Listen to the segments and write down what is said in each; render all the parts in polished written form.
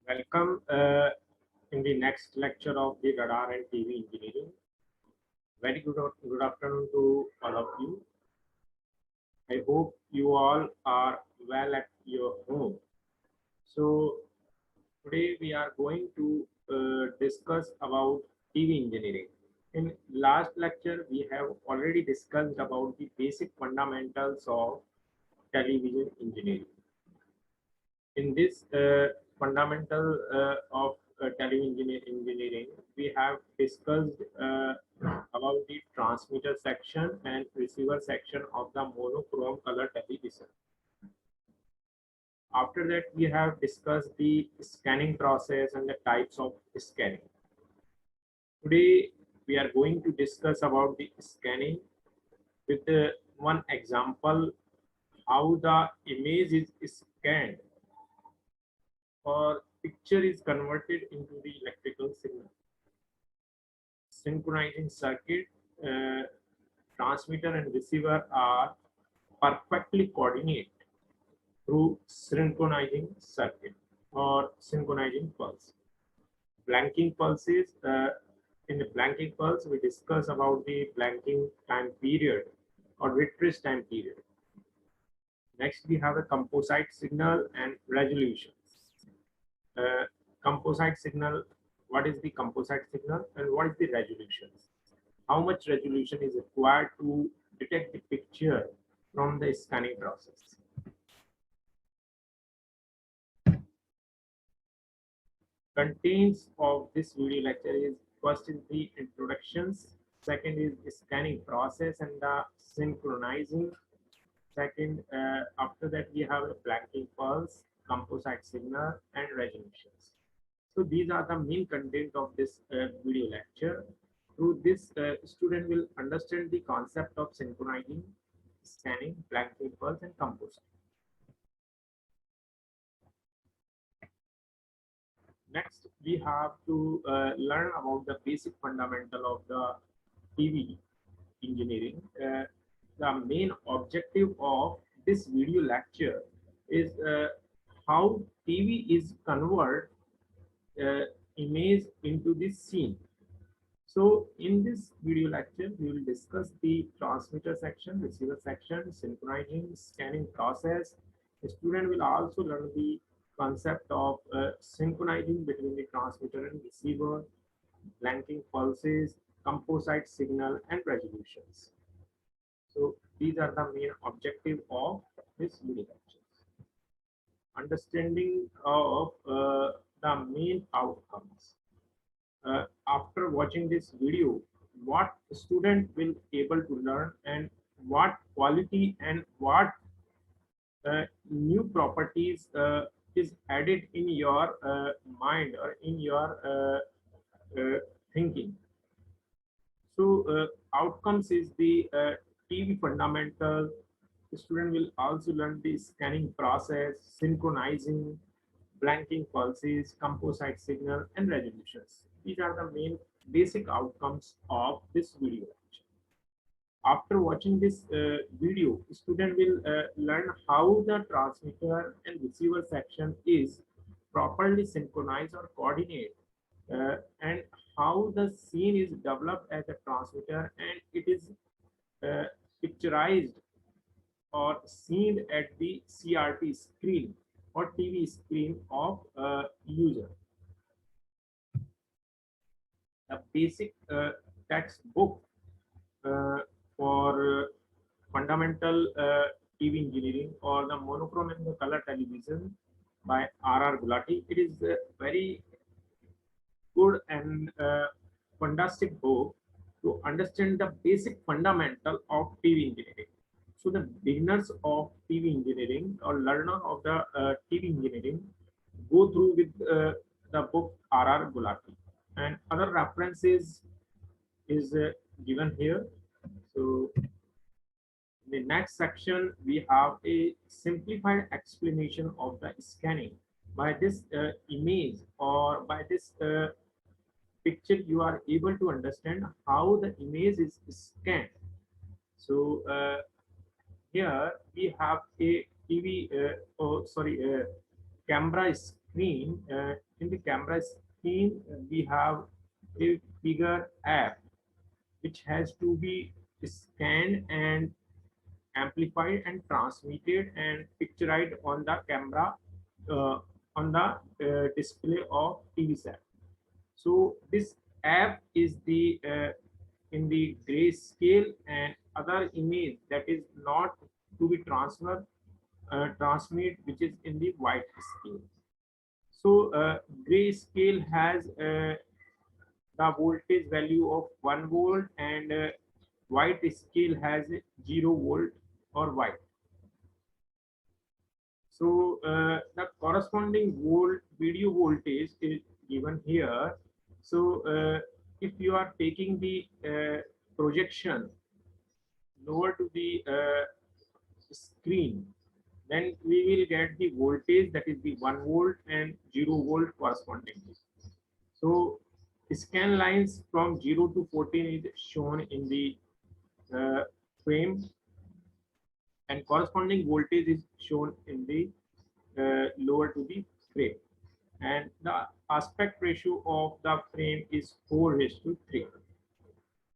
Welcome in the next lecture of the radar and TV engineering. Very good afternoon to all of you. I hope you all are well at your home. So today we are going to discuss about TV engineering. In last lecture, we have already discussed about the basic fundamentals of television engineering. In this fundamental of television engineering, we have discussed about the transmitter section and receiver section of the monochrome color television. After that, we have discussed the scanning process and the types of scanning. Today, we are going to discuss about the scanning with one example, how the image is scanned or picture is converted into the electrical signal. Synchronizing circuit, transmitter and receiver are perfectly coordinated through synchronizing circuit or synchronizing pulse. Blanking pulses, in the blanking pulse, we discuss about the blanking time period or Rittrich time period. Next, we have a composite signal and resolution. Composite signal, what is the composite signal and what is the resolution? How much resolution is required to detect the picture from the scanning process? Contents of this video lecture is first is the introductions, second is the scanning process and the synchronizing. Second, after that we have a blanking pulse, composite signal and resolutions. So these are the main content of this video lecture. Through this, student will understand the concept of synchronizing, scanning, blanking pulse and composite. Next, we have to learn about the basic fundamental of the TV engineering. The main objective of this video lecture is how TV is convert image into the scene. So in this video lecture, we will discuss the transmitter section, receiver section, synchronizing, scanning process. The student will also learn the concept of synchronizing between the transmitter and receiver, blanking pulses, composite signal, and resolutions. So these are the main objective of this video lecture. Understanding of the main outcomes. After watching this video, what student will able to learn and what quality and what new properties is added in your mind or in your thinking. So outcomes is the TV fundamental. The student will also learn the scanning process, synchronizing, blanking pulses, composite signal, and resolutions. These are the main basic outcomes of this video lecture. After watching this video, student will learn how the transmitter and receiver section is properly synchronized or coordinated, and how the scene is developed as a transmitter and it is picturized or seen at the CRT screen or TV screen of user. A basic textbook for fundamental TV engineering or the monochrome and the color television by R.R. Gulati. It is a very good and fantastic book to understand the basic fundamental of TV engineering. So the beginners of TV engineering or learner of the TV engineering go through with the book R.R. Gulati, and other references is given here. So in the next section, we have a simplified explanation of the scanning. By this image or by this picture, you are able to understand how the image is scanned. So here we have a TV, camera screen in the camera screen, we have a figure app which has to be scanned and amplified and transmitted and picturized on the camera, uh, on the display of TV set. So this app is the in the grayscale, and other image that is not to be transmit, which is in the white scale. So grayscale has the voltage value of 1 volt, and white scale has 0 volt or white. So the corresponding video voltage is given here. So if you are taking the projection lower to the screen, then we will get the voltage that is the 1 volt and 0 volt correspondingly. So scan lines from 0 to 14 is shown in the frame, and corresponding voltage is shown in the lower to the frame, and the aspect ratio of the frame is 4:3.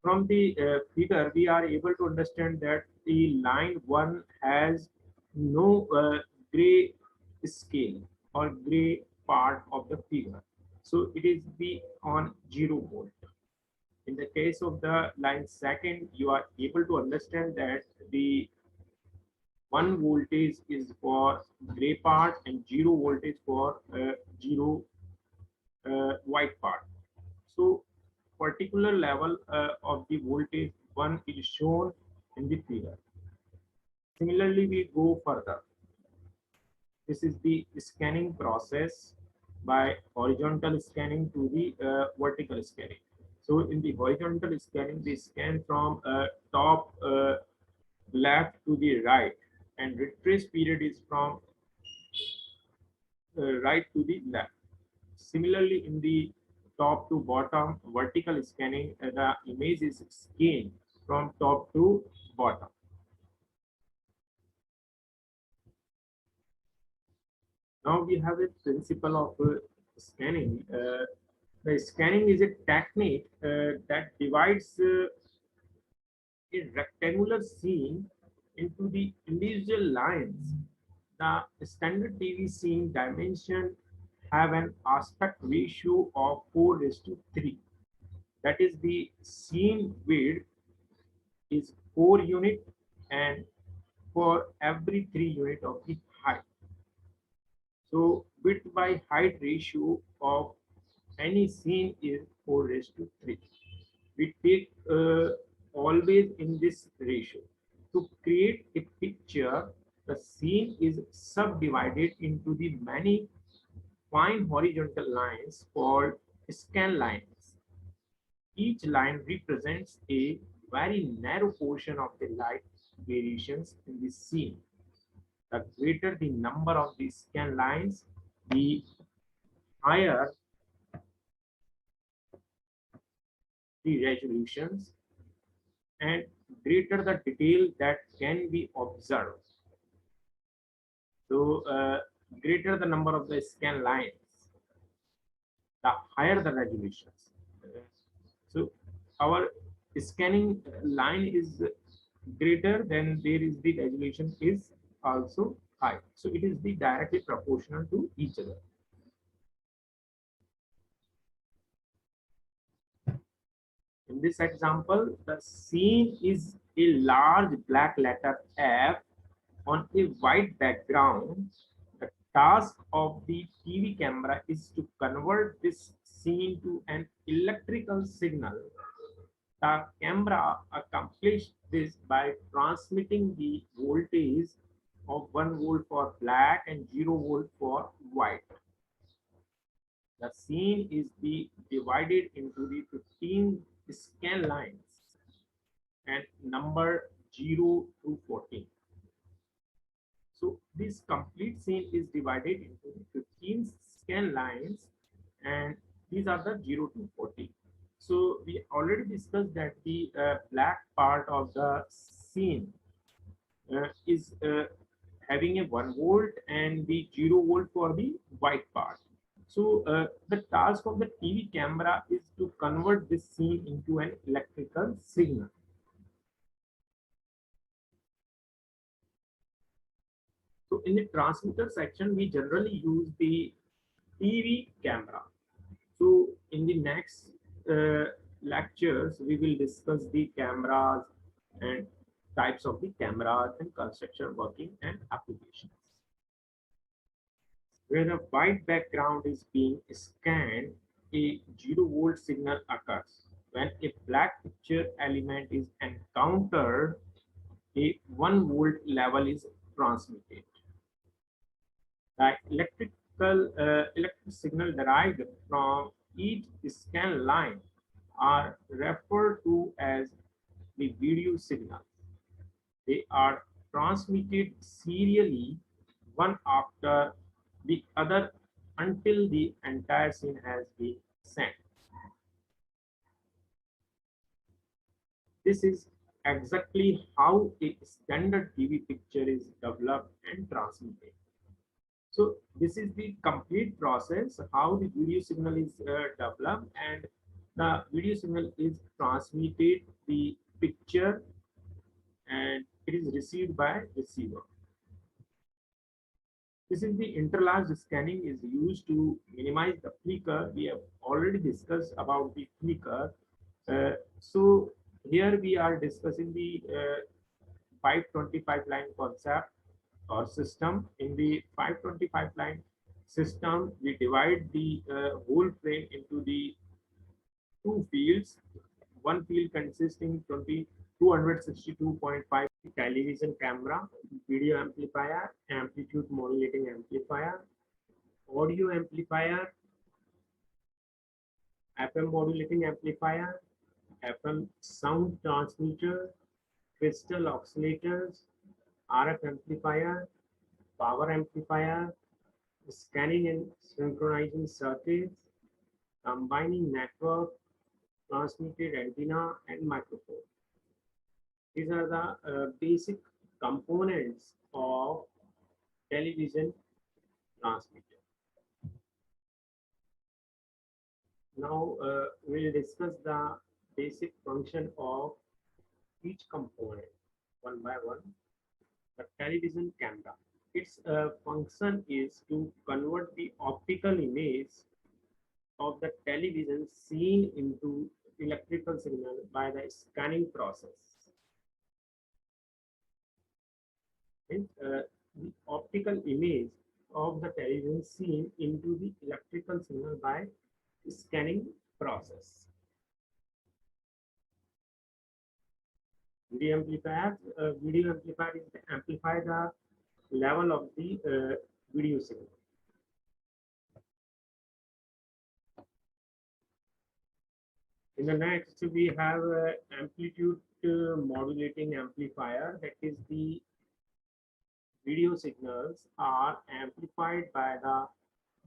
From the figure, we are able to understand that the line 1 has no gray scale or gray part of the figure. So it is the on 0 volt. In the case of the line second, you are able to understand that the 1 voltage is for gray part and 0 voltage for 0 white part. So particular level of the voltage 1 is shown in the figure. Similarly, we go further. This is the scanning process by horizontal scanning to the vertical scanning. So in the horizontal scanning, we scan from top left to the right, and retrace period is from right to the left. Similarly, in the top to bottom vertical scanning, the image is scanned from top to bottom. Now we have a principle of scanning. The scanning is a technique that divides a rectangular scene into the individual lines. The standard TV scene dimension have an aspect ratio of 4:3. That is, the scene width is 4 unit, and for every 3 unit of the height. So width by height ratio of any scene is 4:3. We take always in this ratio. To create a picture, the scene is subdivided into the many fine horizontal lines called scan lines. Each line represents a very narrow portion of the light variations in the scene. The greater the number of the scan lines, the higher the resolutions and greater the detail that can be observed. So greater the number of the scan lines, the higher the resolutions. So our scanning line is greater, then there is the resolution is also high. So it is the directly proportional to each other. In this example, the scene is a large black letter F on a white background. The task of the TV camera is to convert this scene to an electrical signal. The camera accomplished this by transmitting the voltage of 1 volt for black and 0 volt for white. The scene is divided into the 15 scan lines and number 0 to 14. So this complete scene is divided into 15 scan lines, and these are the 0 to 14. So we already discussed that the black part of the scene is having a 1 volt and the 0 volt for the white part. So the task of the TV camera is to convert this scene into an electrical signal. So in the transmitter section, we generally use the TV camera. So in the next lectures, we will discuss the cameras and types of the cameras and construction working and applications. Where a white background is being scanned, a 0-volt signal occurs. When a black picture element is encountered, a 1-volt level is transmitted. The electric signal derived from each scan line are referred to as the video signals. They are transmitted serially one after the other until the entire scene has been sent. This is exactly how a standard TV picture is developed and transmitted. So this is the complete process how the video signal is developed, and the video signal is transmitted the picture and it is received by receiver. This is the interlaced scanning is used to minimize the flicker. We have already discussed about the flicker. So here we are discussing the 525 line concept or system. In the 525 line system, we divide the whole frame into the two fields. One field consisting 262.5 television camera, video amplifier, amplitude modulating amplifier, audio amplifier, FM modulating amplifier, FM sound transmitter, crystal oscillators, RF amplifier, power amplifier, scanning and synchronizing circuits, combining network, transmitted antenna, and microphone. These are the basic components of television transmitter. Now we'll discuss the basic function of each component one by one. The television camera. Its function is to convert the optical image of the television scene into electrical signal by the scanning process. The optical image of the television scene into the electrical signal by scanning process. Video amplifier is to amplify the level of the video signal. In the next, we have amplitude modulating amplifier. That is, the video signals are amplified by the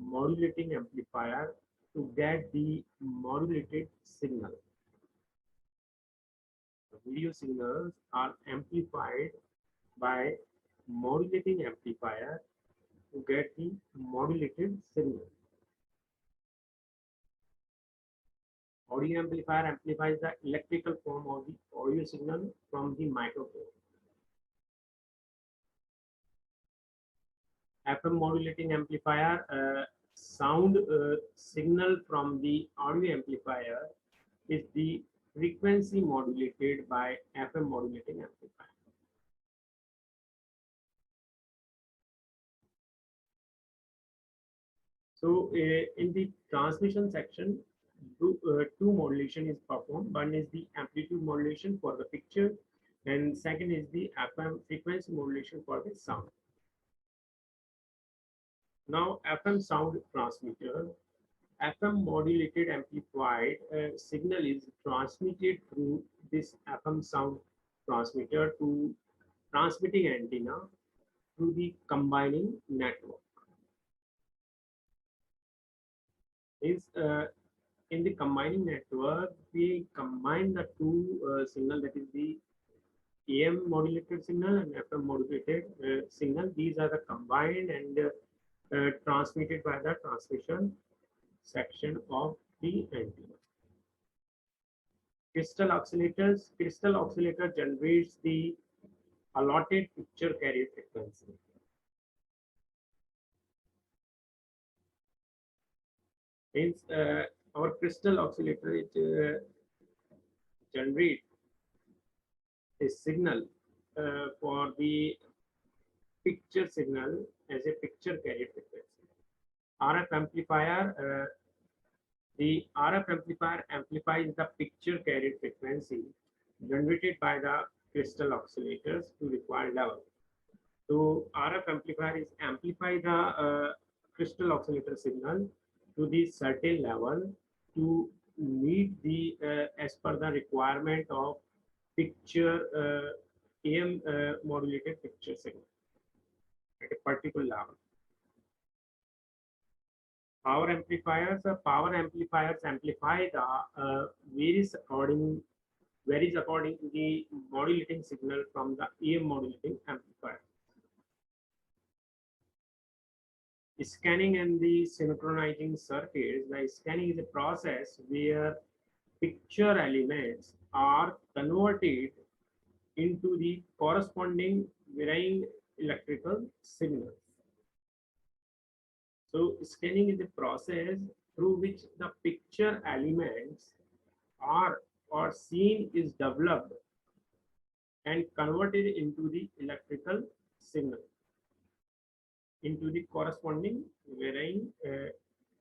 modulating amplifier to get the modulated signal. The video signals are amplified by modulating amplifier to get the modulated signal. Audio amplifier amplifies the electrical form of the audio signal from the microphone. FM modulating amplifier sound signal from the audio amplifier is the frequency modulated by FM modulating amplifier. So in the transmission section, two modulation is performed. One is the amplitude modulation for the picture, and second is the FM frequency modulation for the sound. Now, FM sound transmitter, FM modulated amplified signal is transmitted through this FM sound transmitter to transmitting antenna through the combining network. In the combining network, we combine the two signal, that is the AM modulated signal and FM modulated signal. These are the combined and transmitted by the transmission. section of the antenna. Crystal oscillators. Crystal oscillator generates the allotted picture carrier frequency. Means our crystal oscillator generate a signal for the picture signal as a picture carrier frequency. RF amplifier. The RF amplifier amplifies the picture carrier frequency generated by the crystal oscillators to required level. So RF amplifier is amplify the crystal oscillator signal to the certain level to meet the as per the requirement of picture AM modulated picture signal at a particular level. Power amplifiers amplify the varies according to the modulating signal from the AM modulating amplifier. Scanning and the synchronizing circuits. The scanning is a process where picture elements are converted into the corresponding varying electrical signals. So scanning is a process through which the picture elements are or scene is developed and converted into the electrical signal, into the corresponding varying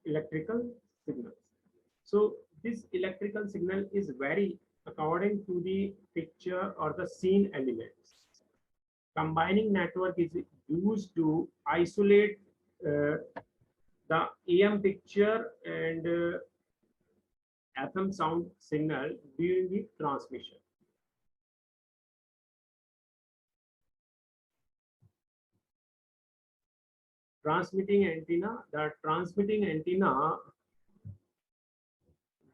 electrical signals. So this electrical signal is varied according to the picture or the scene elements. Combining network is used to isolate the AM picture and FM sound signal during the transmission. Transmitting antenna. The transmitting antenna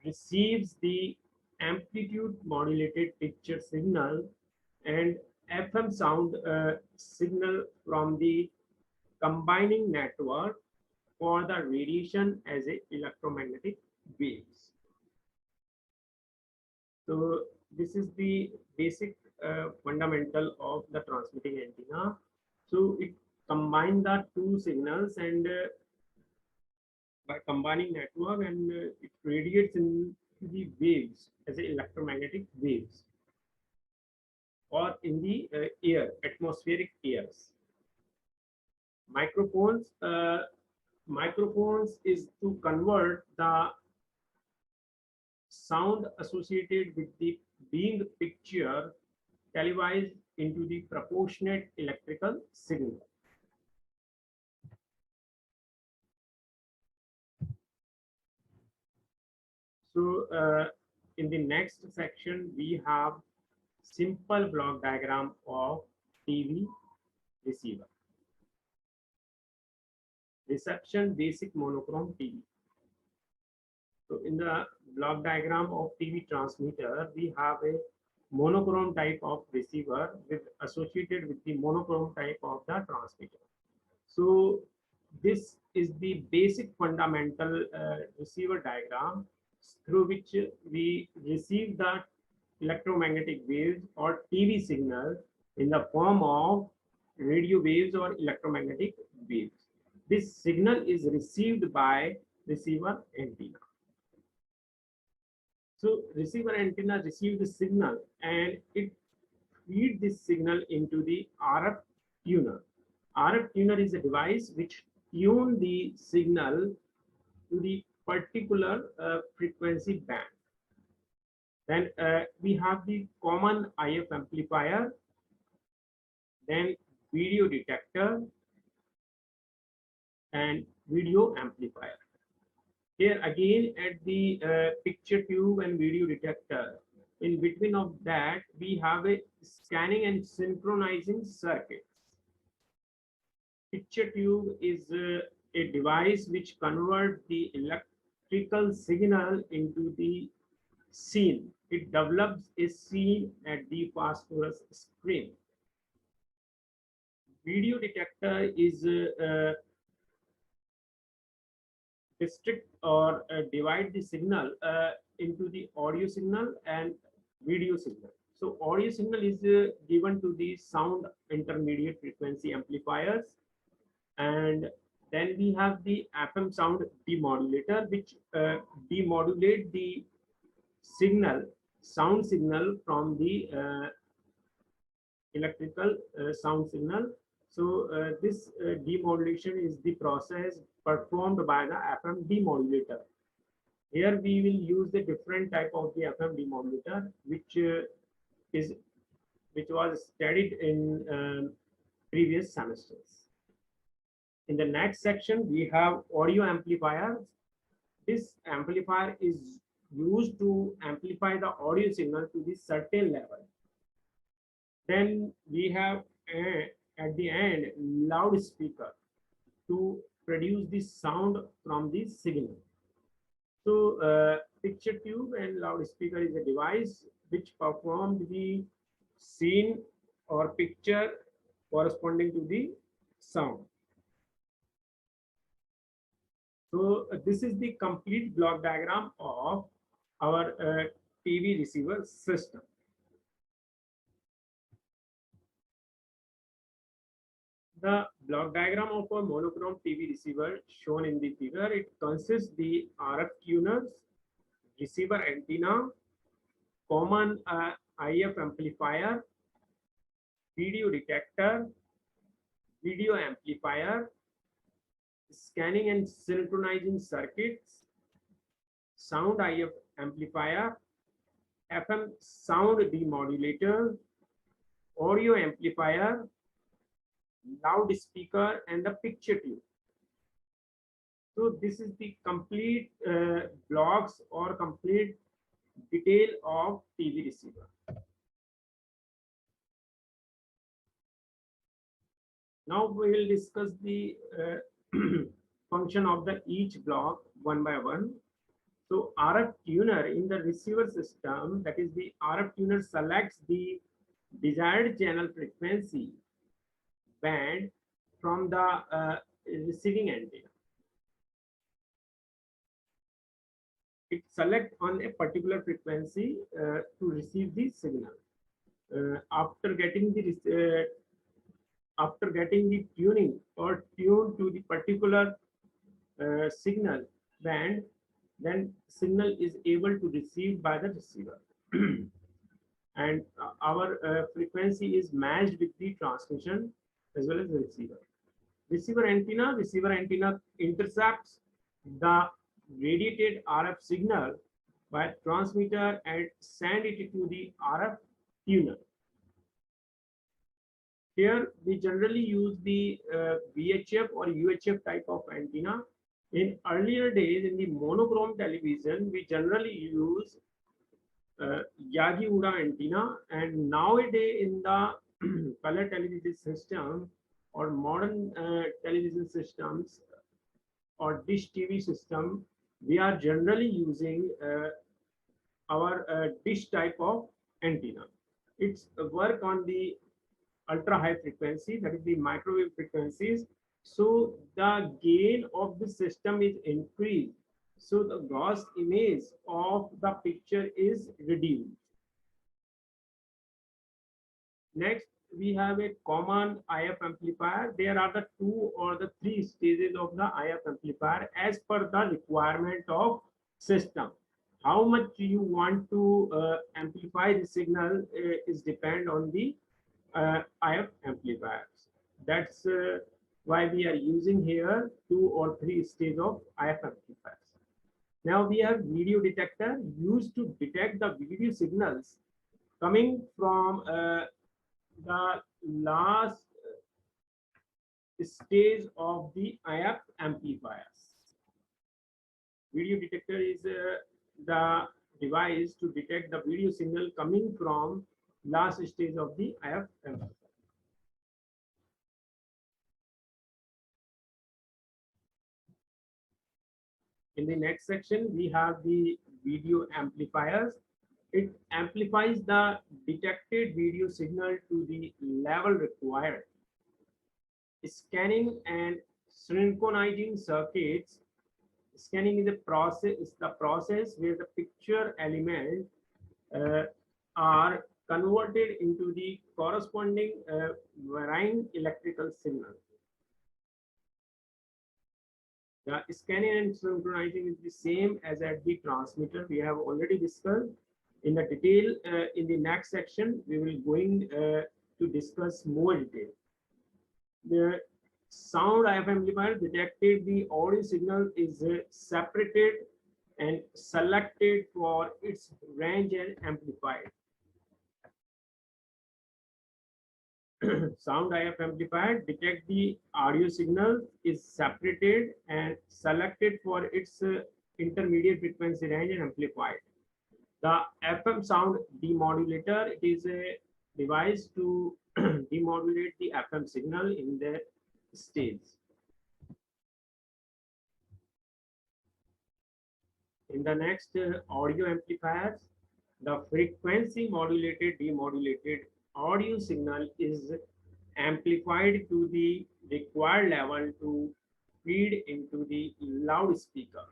receives the amplitude modulated picture signal and FM sound signal from the combining network for the radiation as a electromagnetic waves. So this is the basic fundamental of the transmitting antenna. So it combines the two signals and by combining network and it radiates in the waves as a electromagnetic waves or in the air, atmospheric airs. Microphones. Microphones is to convert the sound associated with the being picture televised into the proportionate electrical signal. So in the next section, we have simple block diagram of TV receiver. Reception basic monochrome TV. So in the block diagram of TV transmitter, we have a monochrome type of receiver with associated with the monochrome type of the transmitter. So this is the basic fundamental receiver diagram through which we receive the electromagnetic waves or TV signal in the form of radio waves or electromagnetic waves. This signal is received by receiver antenna. So receiver antenna receives the signal and it feeds this signal into the RF tuner. RF tuner is a device which tunes the signal to the particular frequency band. Then we have the common IF amplifier, then video detector and video amplifier. Here again at the picture tube and video detector, in between of that we have a scanning and synchronizing circuits. Picture tube is a device which converts the electrical signal into the scene. It develops a scene at the phosphorus screen. Video detector is restrict or divide the signal into the audio signal and video signal. So audio signal is given to the sound intermediate frequency amplifiers, and then we have the FM sound demodulator, which demodulate the signal, sound signal from the electrical sound signal. So this demodulation is the process performed by the FM demodulator. Here we will use the different type of the FM demodulator, is which was studied in previous semesters. In the next section, we have audio amplifiers. This amplifier is used to amplify the audio signal to the certain level. Then we have at the end loudspeaker to produce the sound from the signal. So picture tube and loudspeaker is a device which performed the scene or picture corresponding to the sound. So this is the complete block diagram of our TV receiver system. The block diagram of a monochrome TV receiver shown in the figure, it consists the RF tuners, receiver antenna, common IF amplifier, video detector, video amplifier, scanning and synchronizing circuits, sound IF amplifier, FM sound demodulator, audio amplifier, loudspeaker, and the picture tube. So this is the complete blocks or complete detail of TV receiver. Now we will discuss the function of the each block one by one. So RF tuner in the receiver system, that is the RF tuner selects the desired channel frequency band from the receiving antenna. It selects on a particular frequency to receive the signal. After getting the tuning or tune to the particular signal band, then signal is able to receive by the receiver. And our frequency is matched with the transmission as well as the receiver. Receiver antenna intercepts the radiated RF signal by transmitter and send it to the RF tuner. Here we generally use the VHF or UHF type of antenna. In earlier days in the monochrome television, we generally use Yagi-Uda antenna, and nowadays in the color television system or modern television systems or dish TV system, we are generally using our dish type of antenna. It's work on the ultra high frequency, that is the microwave frequencies. So the gain of the system is increased. So the gross image of the picture is reduced. Next, we have a common IF amplifier. There are the 2 or the 3 stages of the IF amplifier as per the requirement of system. How much you want to amplify the signal is depend on the IF amplifiers. That's why we are using here 2 or 3 stages of IF amplifiers. Now we have video detector used to detect the video signals coming from the last stage of the IF amplifiers. Video detector is the device to detect the video signal coming from last stage of the IF amplifier. In the next section, we have the video amplifiers. It amplifies the detected video signal to the level required. Scanning and synchronizing circuits, scanning is a process, is the process where the picture element uh, are converted into the corresponding varying electrical signal. The scanning and synchronizing is the same as at the transmitter. We have already discussed in the detail. In the next section, we will going to discuss more detail. The sound IF amplifier detected the audio signal is separated and selected for its range and amplified. Sound IF amplifier detect the audio signal is separated and selected for its intermediate frequency range and amplified. The FM sound demodulator, it is a device to demodulate the FM signal in the stage. In the next audio amplifiers, the frequency modulated demodulated audio signal is amplified to the required level to feed into the loudspeaker.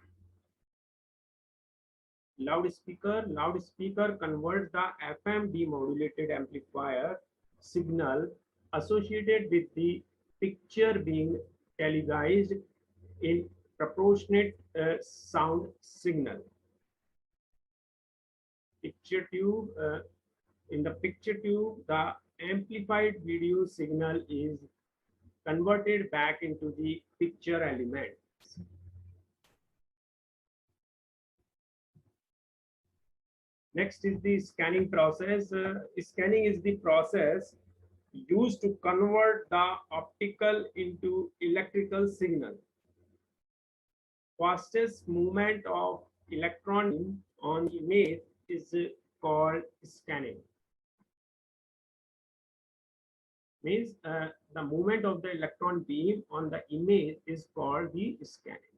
Loudspeaker converts the FM demodulated amplifier signal associated with the picture being televised in proportionate sound signal. Picture tube. In the picture tube, the amplified video signal is converted back into the picture element. Next is the scanning process. Scanning is the process used to convert the optical into electrical signal. Fastest movement of electron on image is called scanning. Means the movement of the electron beam on the image is called the scanning.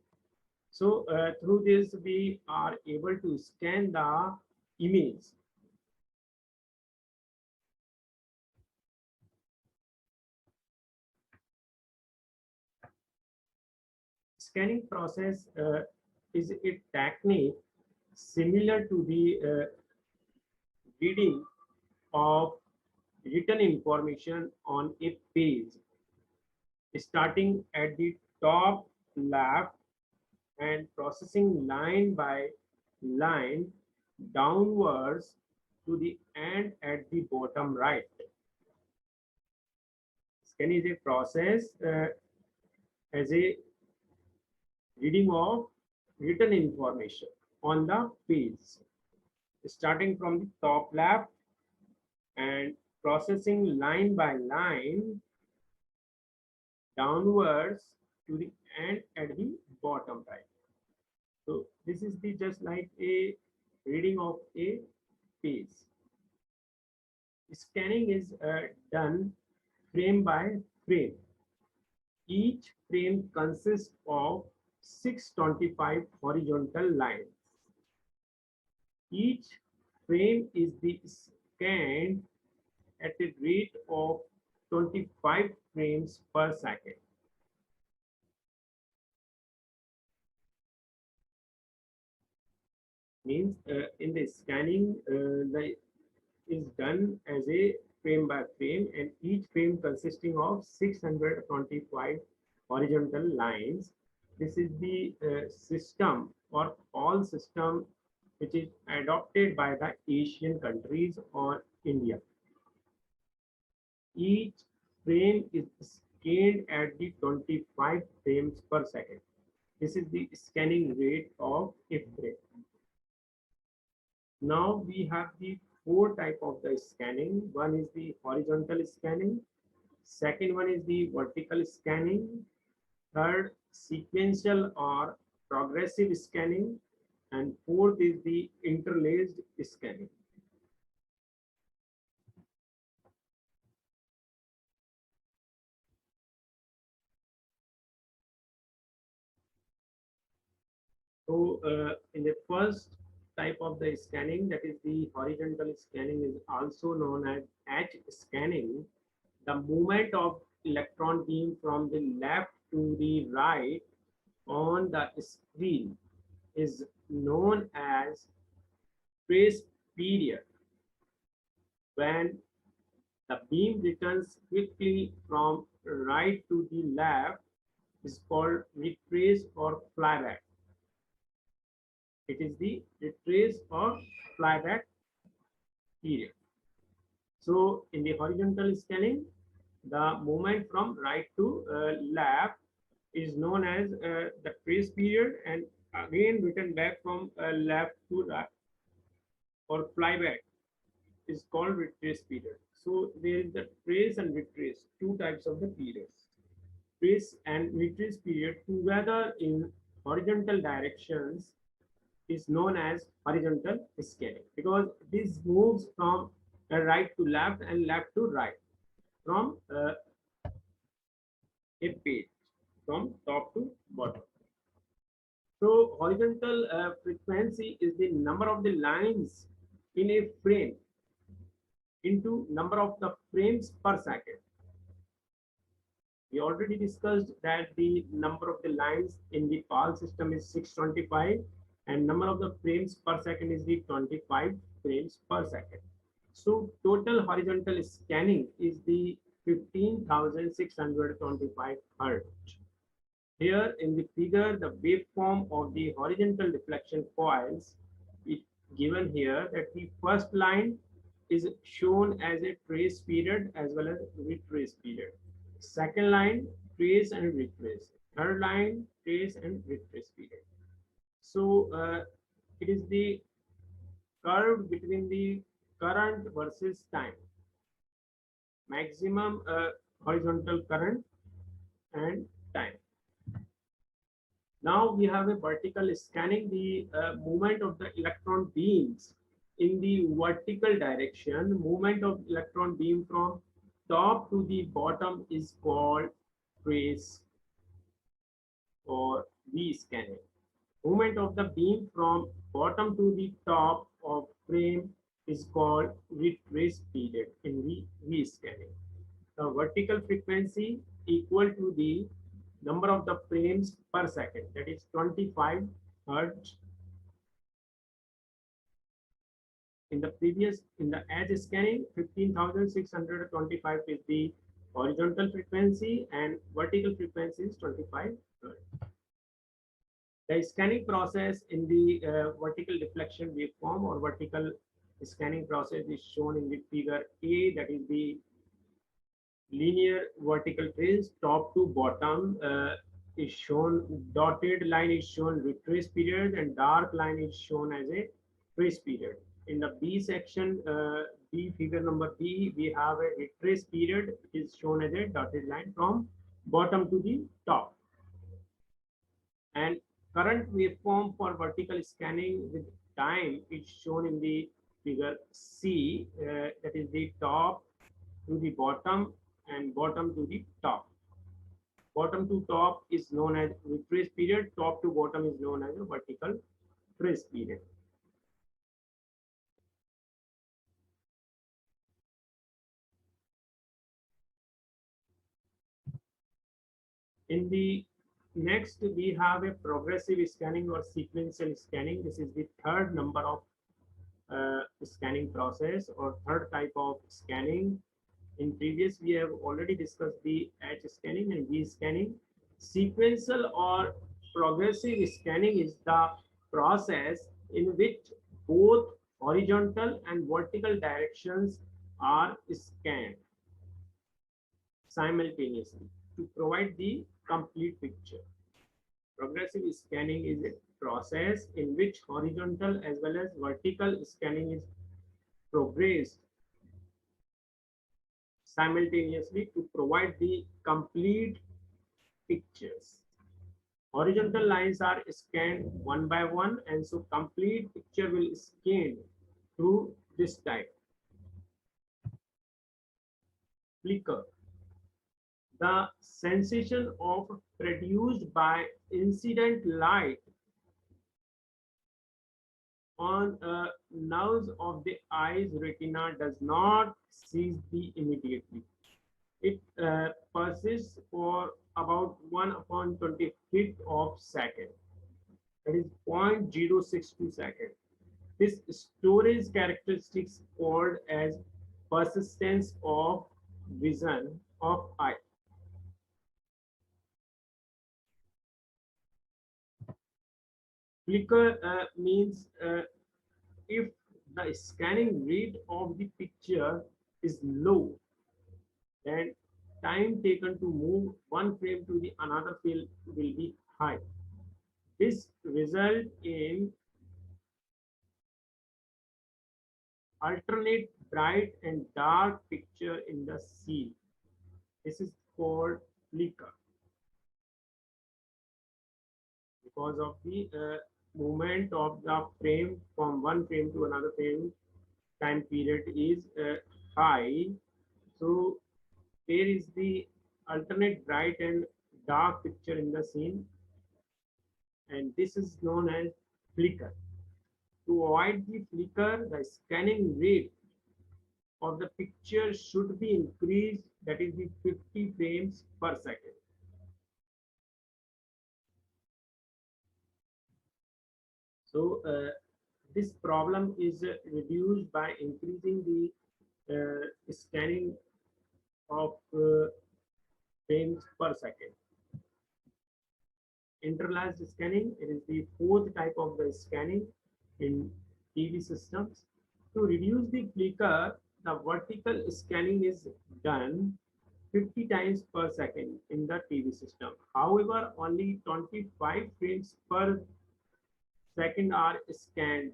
So through this we are able to scan the image. Scanning process is a technique similar to the reading of written information on a page, starting at the top left and processing line by line downwards to the end at the bottom right. Scanning is a process as a reading of written information on the page, starting from the top left and processing line by line downwards to the end at the bottom right. So this is the just like a reading of a page. Scanning is done frame by frame. Each frame consists of 625 horizontal lines. Each frame is the scanned at a rate of 25 frames per second. Means in the scanning is done as a frame by frame, and each frame consisting of 625 horizontal lines. This is the system or all system which is adopted by the Asian countries or India. Each frame is scanned at the 25 frames per second. This is the scanning rate of a frame. Now we have the four type of the scanning. One is the horizontal scanning. Second one is the vertical scanning. Third, sequential or progressive scanning. And fourth is the interlaced scanning. So in the first type of the scanning, that is the horizontal scanning, is also known as edge scanning. The movement of electron beam from the left to the right on the screen is known as trace period. When the beam returns quickly from right to the left is called retrace or flyback. It is the retrace or flyback period. So in the horizontal scanning, the movement from right to left is known as the trace period, and again return back from left to right or flyback is called retrace period. So there is the trace and retrace, two types of the periods. Trace and retrace period together in horizontal directions is known as horizontal scaling, because this moves from right to left and left to right from a page, from top to bottom. So horizontal frequency is the number of the lines in a frame into number of the frames per second. We already discussed that the number of the lines in the PAL system is 625 and number of the frames per second is the 25 frames per second. So total horizontal scanning is the 15,625 hertz. Here in the figure, the waveform of the horizontal deflection coils is given here, that the first line is shown as a trace period as well as retrace period. Second line, trace and retrace. Third line, trace and retrace period. So it is the curve between the current versus time. Maximum horizontal current and time. Now we have a vertical scanning, the movement of the electron beams in the vertical direction. Movement of electron beam from top to the bottom is called trace or V scanning. Movement of the beam from bottom to the top of frame is called retrace period in the V scanning. The vertical frequency equal to the number of the frames per second, that is 25 hertz. In the edge scanning, 15,625 is the horizontal frequency and vertical frequency is 25 hertz. The scanning process in the vertical deflection waveform or vertical scanning process is shown in the figure A, that is the linear vertical trace top to bottom is shown. Dotted line is shown retrace period and dark line is shown as a trace period. In the B section, B figure number B, we have a retrace period which is shown as a dotted line from bottom to the top. And current waveform for vertical scanning with time is shown in the figure C, that is the top to the bottom and bottom to the top. Bottom to top is known as retrace period, top to bottom is known as a vertical trace period. In the next, we have a progressive scanning or sequential scanning. This is the third number of scanning process or third type of scanning. In previous, we have already discussed the H scanning and V scanning. Sequential or progressive scanning is the process in which both horizontal and vertical directions are scanned simultaneously to provide the complete picture. Progressive scanning is a process in which horizontal as well as vertical scanning is progressed simultaneously to provide the complete pictures. Horizontal lines are scanned one by one, and so complete picture will scan through this type. Flicker. The sensation of produced by incident light on nerves of the eye's retina does not cease immediately. It persists for about 1/25th of second. That is 0.062 second. This storage characteristics called as persistence of vision of eye. Flicker means if the scanning rate of the picture is low, then time taken to move one frame to the another frame will be high. This result in alternate bright and dark picture in the scene. This is called flicker because of the movement of the frame from one frame to another frame. Time period is high, so there is the alternate bright and dark picture in the scene, and this is known as flicker. To avoid the flicker, the scanning rate of the picture should be increased, that is the 50 frames per second. So this problem is reduced by increasing the scanning of frames per second. Interlaced scanning, it is the fourth type of the scanning in TV systems. To reduce the flicker, the vertical scanning is done 50 times per second in the TV system. However, only 25 frames per second are scanned.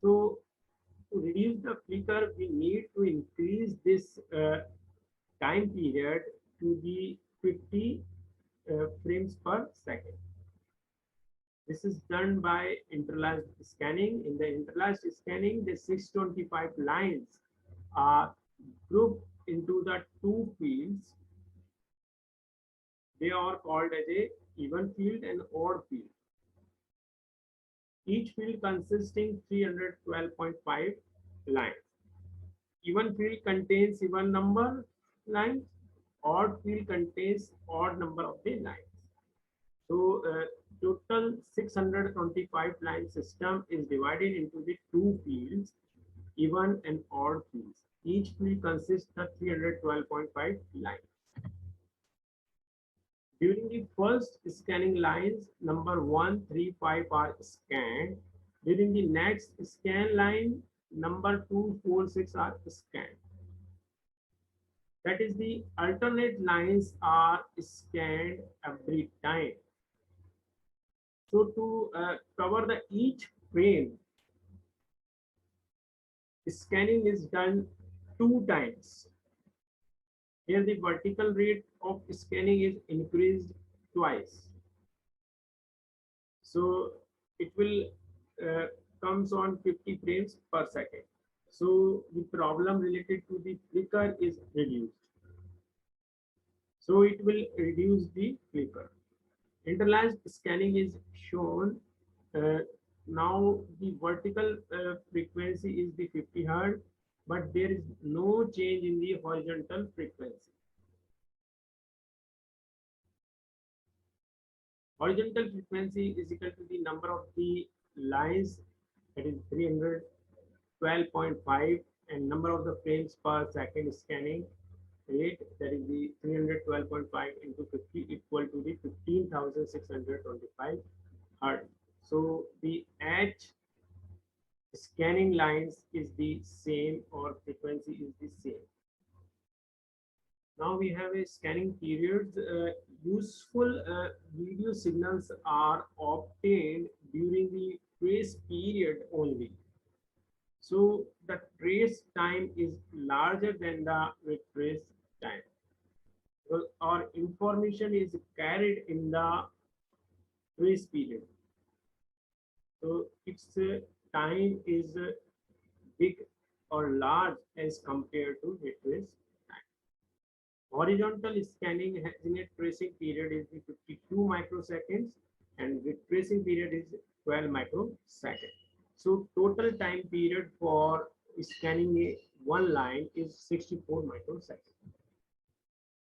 So to reduce the flicker, we need to increase this time period to the 50 frames per second. This is done by interlaced scanning. In the interlaced scanning, the 625 lines are grouped into the two fields. They are called as a even field and odd field. Each field consisting 312.5 lines. Even field contains even number lines. Odd field contains odd number of the lines. So total 625 line system is divided into the two fields, even and odd fields. Each field consists of 312.5 lines. During the first scanning lines, number 1, 3, 5 are scanned. During the next scan line, number 2, 4, 6 are scanned. That is, the alternate lines are scanned every time. So to cover the each frame, scanning is done 2 times. Here the vertical rate of scanning is increased twice. So it will comes on 50 frames per second. So the problem related to the flicker is reduced. So it will reduce the flicker. Interlaced scanning is shown. Now the vertical frequency is the 50 Hz, but there is no change in the horizontal frequency. Horizontal frequency is equal to the number of the lines, that is 312.5, and number of the frames per second scanning rate, that is the 312.5 into 50 equal to the 15,625 Hz. So the H scanning lines is the same, or frequency is the same. Now we have a scanning periods. Useful video signals are obtained during the trace period only. So the trace time is larger than the retrace time. Well, our information is carried in the trace period. So its time is big or large as compared to retrace time. Horizontal scanning has a tracing period is 52 microseconds and retracing period is 12 microseconds. So total time period for scanning a one line is 64 microseconds.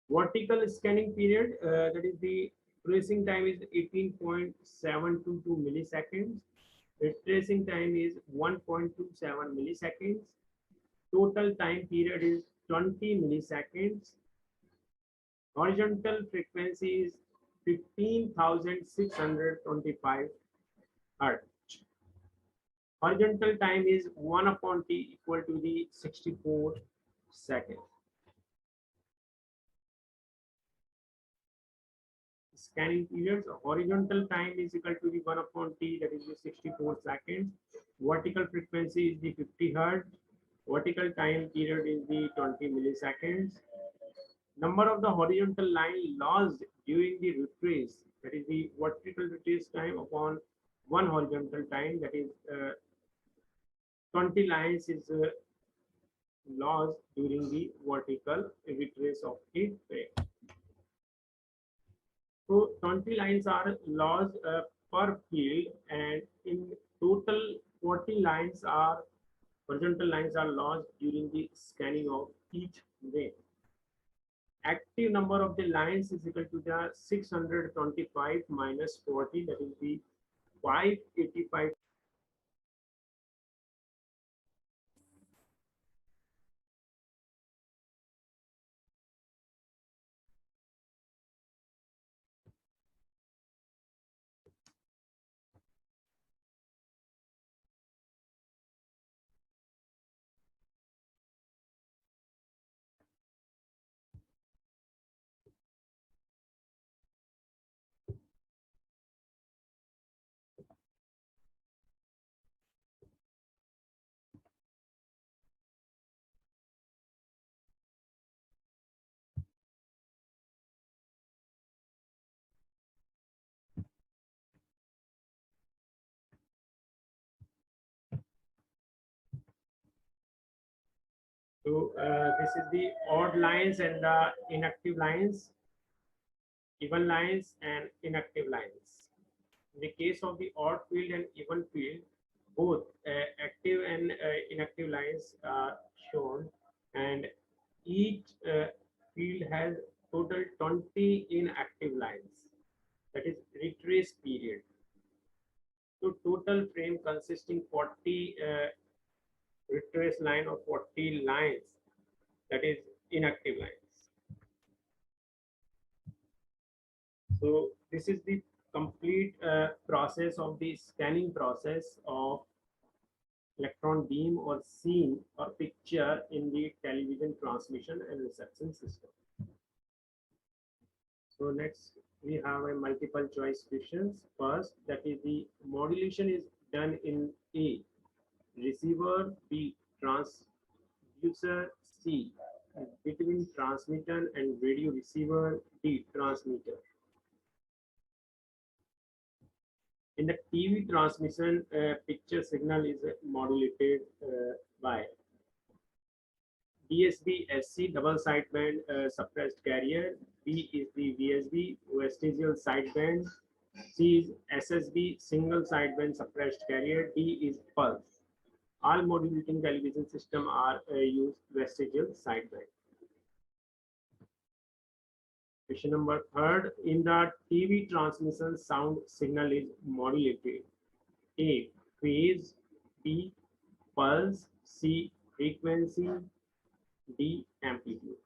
Vertical scanning period, that is the tracing time, is 18.722 milliseconds. Retracing time is 1.27 milliseconds. Total time period is 20 milliseconds. Horizontal frequency is 15,625 Hertz. Horizontal time is 1 upon t equal to the 64 seconds. Scanning periods, horizontal time is equal to the 1 upon t, that is the 64 seconds. Vertical frequency is the 50 Hertz. Vertical time period is the 20 milliseconds. Number of the horizontal line lost during the retrace, that is the vertical retrace time upon one horizontal time, that is 20 lines is lost during the vertical retrace of a frame. So 20 lines are lost per field, and in total 40 lines are horizontal lines are lost during the scanning of each frame. Active number of the lines is equal to the 625 minus 40, that is the 585. So this is the odd lines and the inactive lines, even lines and inactive lines. In the case of the odd field and even field, both active and inactive lines are shown, and each field has total 20 inactive lines, that is retrace period. So total frame consisting 40 retrace line or 40 lines, that is inactive lines. So this is the complete process of the scanning process of electron beam or scene or picture in the television transmission and reception system. So next we have a multiple choice questions. First, that is the modulation is done in A, receiver, B, transducer, C, between transmitter and radio receiver, D, transmitter. In the TV transmission, picture signal is modulated by DSB SC, double sideband suppressed carrier. B is the VSB, vestigial sideband. C is SSB, single sideband suppressed carrier. D is pulse. All modulating television system are use vestigial sideband. Question number third, in the TV transmission, sound signal is modulated. A, phase. B, pulse. C, frequency. D, amplitude.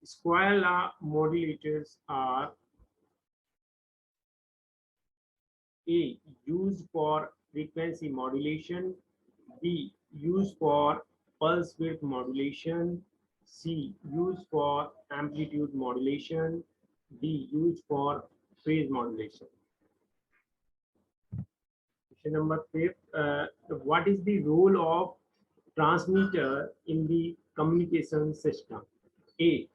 Square law modulators are A, used for frequency modulation. B, used for pulse width modulation. C, used for amplitude modulation. D, used for phase modulation. Question number 5, what is the role of transmitter in the communication system? A,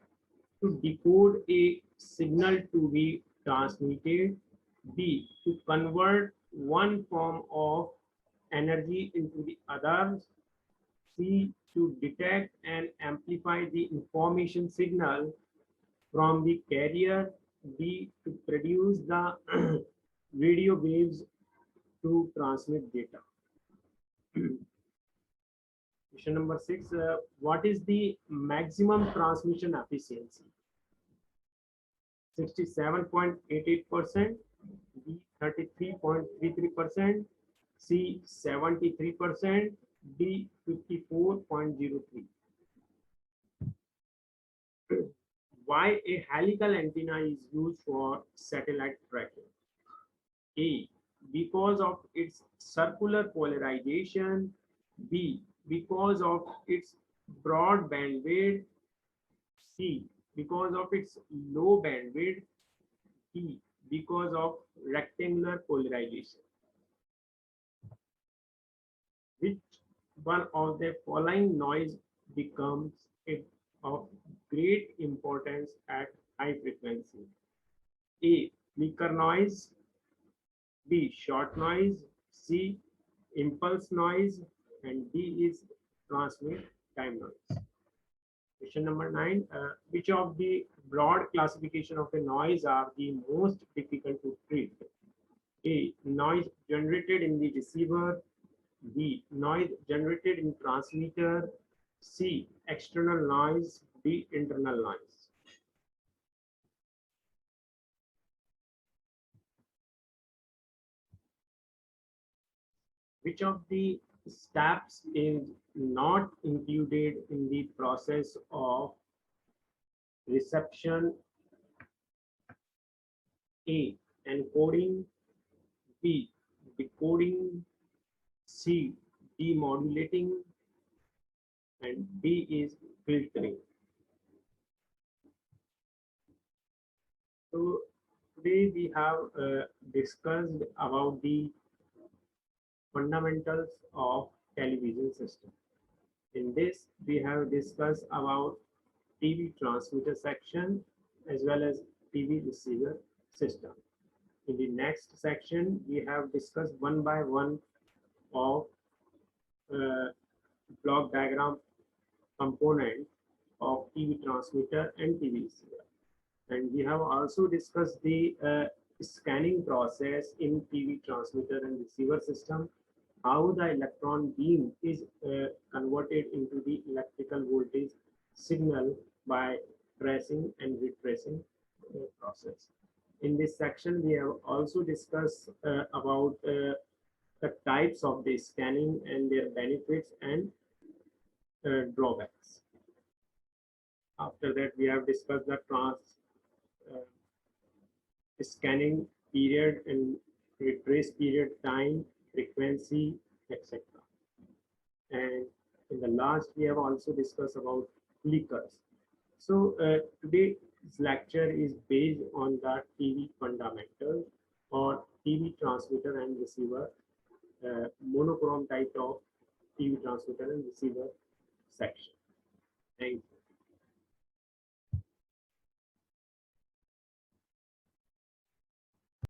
to decode a signal to be transmitted. B, to convert one form of energy into the other. C, to detect and amplify the information signal from the carrier. D, to produce the radio waves to transmit data. Question number 6. What is the maximum transmission efficiency? 67.88%, B 33.33%, C 73%, D 54.03. Why a helical antenna is used for satellite tracking? A, because of its circular polarization. B, because of its broad bandwidth. C, because of its low bandwidth. D, because of rectangular polarization. Which one of the following noise becomes of great importance at high frequency? A, flicker noise. B, short noise. C, impulse noise. And D is transmit time noise. Question number 9. Which of the broad classification of the noise are the most difficult to treat? A, noise generated in the receiver. B, noise generated in transmitter. C, external noise. D, internal noise. Which of the steps is not included in the process of reception? A, encoding. B, decoding. C, demodulating. And D is filtering. So today we have discussed about the fundamentals of television system. In this, we have discussed about TV transmitter section as well as TV receiver system. In the next section, we have discussed one by one of block diagram component of TV transmitter and TV receiver. And we have also discussed the scanning process in TV transmitter and receiver system, how the electron beam is converted into the electrical voltage signal by tracing and retracing process. In this section, we have also discussed about the types of the scanning and their benefits and drawbacks. After that, we have discussed the scanning period and retrace period, time, frequency, etc. And in the last, we have also discussed about flickers. So today's lecture is based on the TV fundamentals or TV transmitter and receiver, monochrome type of TV transmitter and receiver section. Thank you.